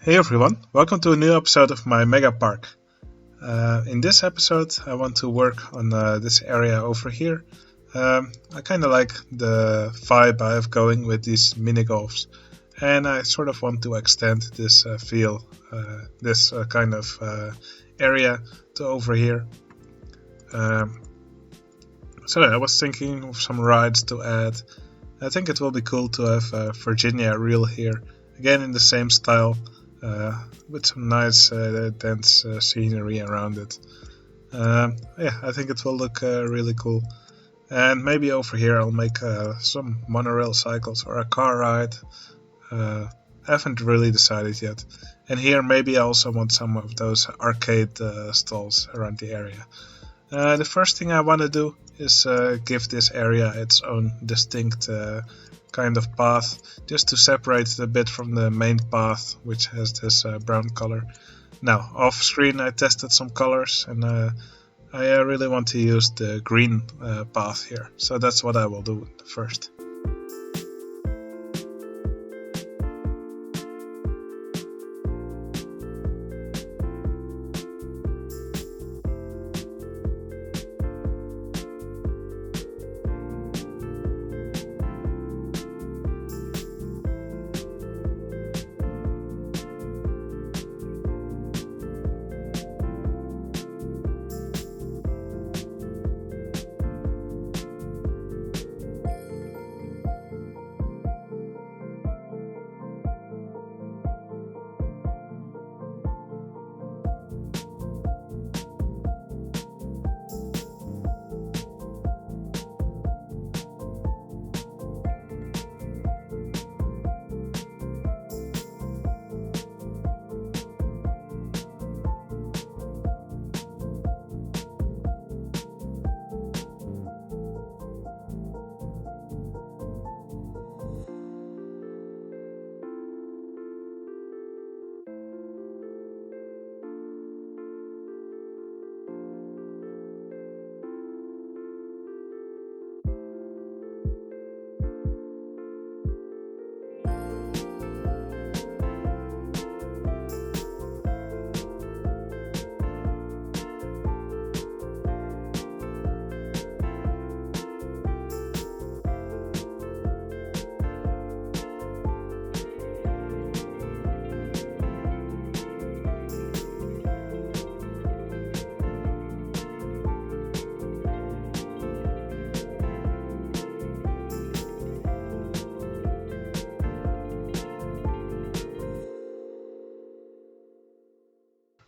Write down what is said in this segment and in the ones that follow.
Hey everyone, welcome to a new episode of my Megapark. In this episode, I want to work on this area over here. I kind of like the vibe I have going with these mini golfs, and I sort of want to extend this this kind of area to over here. Um, I was thinking of some rides to add. I think it will be cool to have Virginia Reel here, again in the same style. With some nice dense scenery around it. I think it will look really cool. And maybe over here I'll make some monorail cycles or a car ride. I haven't really decided yet. And here maybe I also want some of those arcade stalls around the area. The first thing I want to do is give this area its own distinct kind of path, just to separate it a bit from the main path, which has this brown color. Now, off screen I tested some colors, and I really want to use the green path here, so that's what I will do first.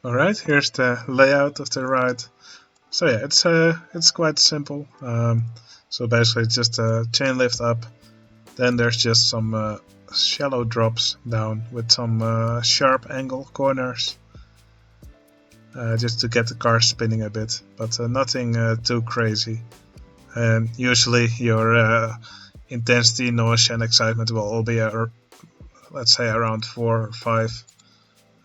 Alright, here's the layout of the ride. So yeah, it's quite simple. So basically it's just a chain lift up, then there's just some shallow drops down with some sharp angle corners, just to get the car spinning a bit, but nothing too crazy. And usually your intensity, noise and excitement will all be let's say around 4 or 5.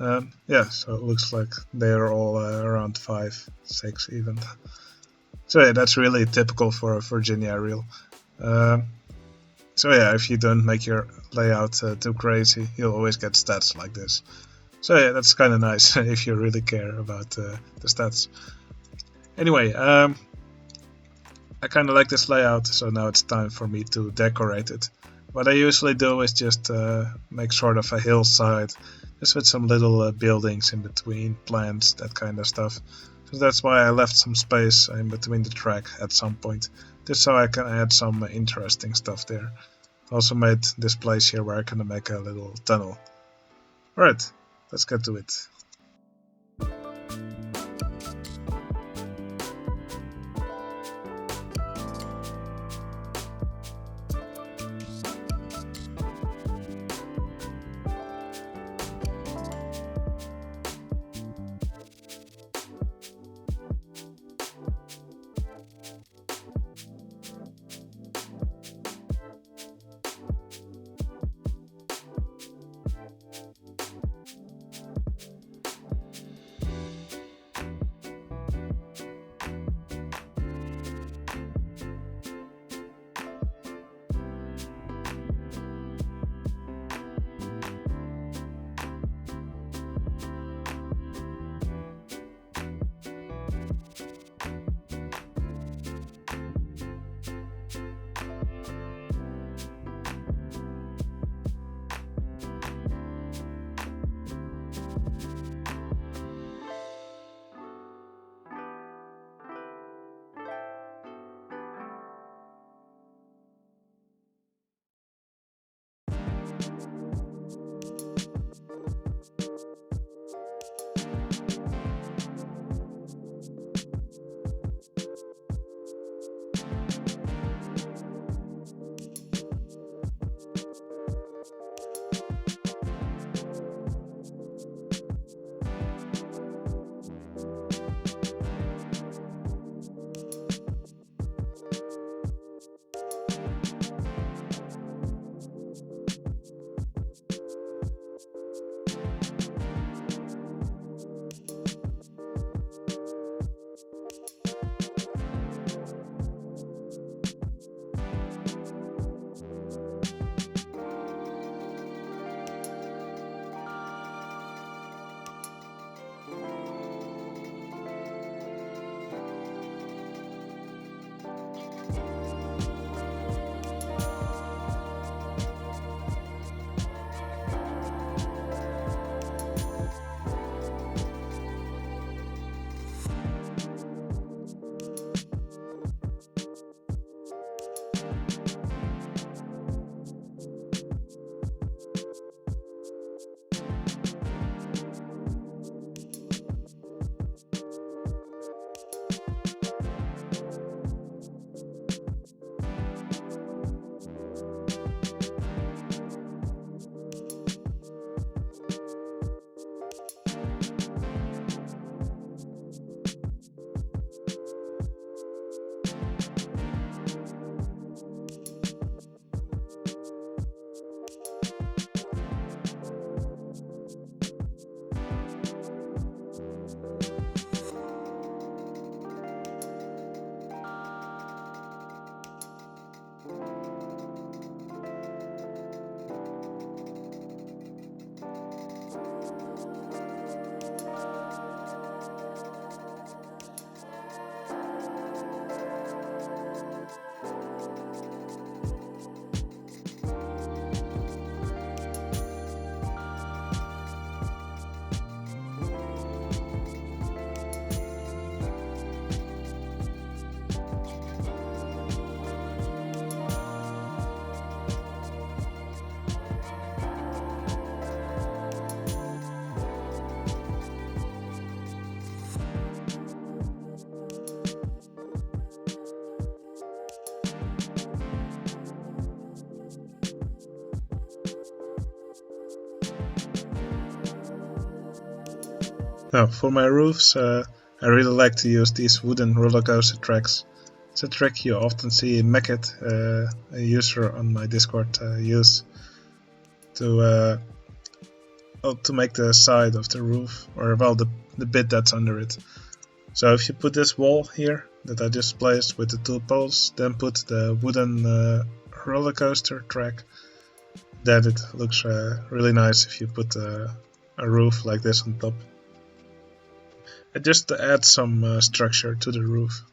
So it looks like they're all around 5, 6 even. So yeah, that's really typical for a Virginia reel. If you don't make your layout too crazy, you'll always get stats like this. So yeah, that's kind of nice if you really care about the stats. Anyway, I kind of like this layout, so now it's time for me to decorate it. What I usually do is just make sort of a hillside, just with some little buildings in between, plants, that kind of stuff. So that's why I left some space in between the track at some point, just so I can add some interesting stuff there. Also made this place here where I can make a little tunnel. Alright, let's get to it. Now, for my roofs, I really like to use these wooden roller coaster tracks. It's a trick you often see Mekit, a user on my Discord, use to make the side of the roof, or well, the bit that's under it. So if you put this wall here that I just placed with the two poles, then put the wooden roller coaster track, then it looks really nice if you put a roof like this on top. And just to add some structure to the roof.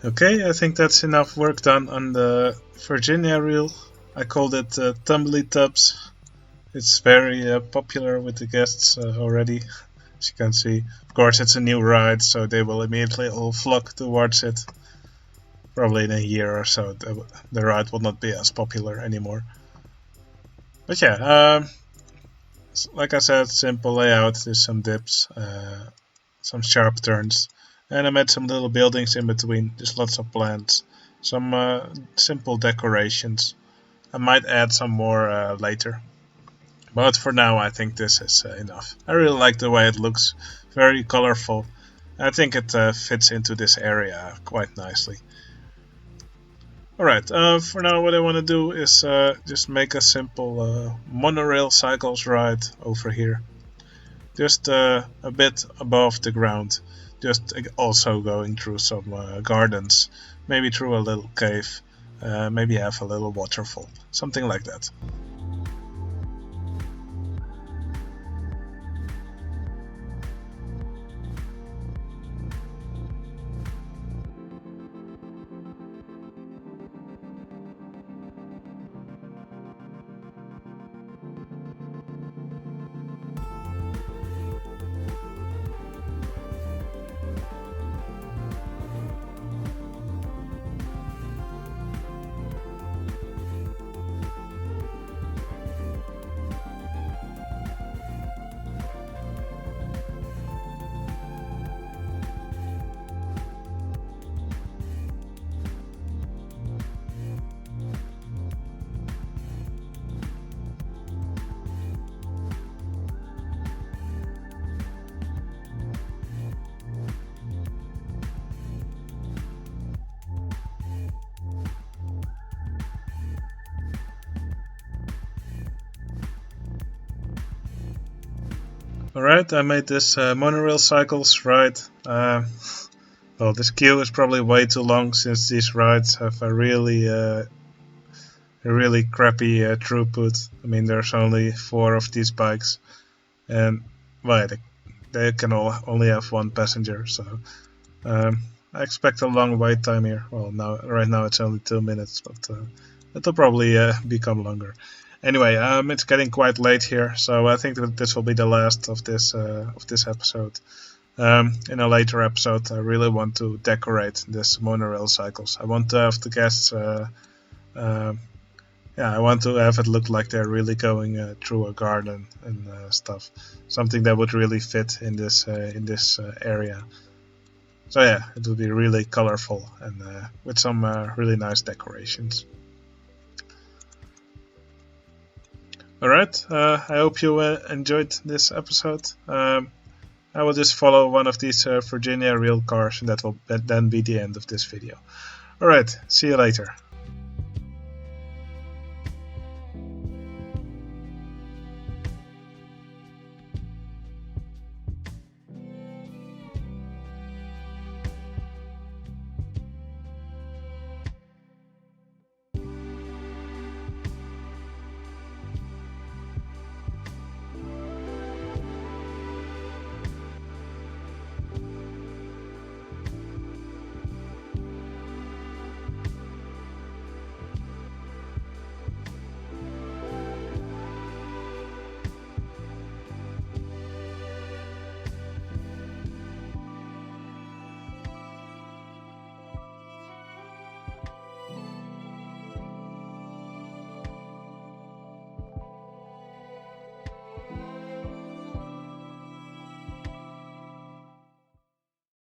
Okay, I think that's enough work done on the Virginia reel. I called it Tumbly Tubs. It's very popular with the guests already, as you can see. Of course, it's a new ride, so they will immediately all flock towards it. Probably in a year or so, the ride will not be as popular anymore. But yeah, like I said, simple layout. There's some dips, some sharp turns. And I made some little buildings in between, just lots of plants, some simple decorations. I might add some more later. But for now I think this is enough. I really like the way it looks, very colorful. I think it fits into this area quite nicely. Alright, for now what I want to do is just make a simple monorail cycles ride over here. Just a bit above the ground. Just also going through some gardens, maybe through a little cave, maybe have a little waterfall, something like that. Alright, I made this monorail cycles ride. Well, this queue is probably way too long since these rides have a really crappy throughput. I mean, there's only 4 of these bikes, and well, they can only have 1 passenger, so I expect a long wait time here. Well, right now it's only 2 minutes, but it'll probably become longer. Anyway, it's getting quite late here, so I think that this will be the last of this episode. In a later episode, I really want to decorate this monorail cycles. I want to have the guests. I want to have it look like they're really going through a garden and stuff. Something that would really fit in this area. So yeah, it would be really colorful and with some really nice decorations. Alright, I hope you enjoyed this episode. I will just follow one of these Virginia real cars, and that will then be the end of this video. Alright, see you later.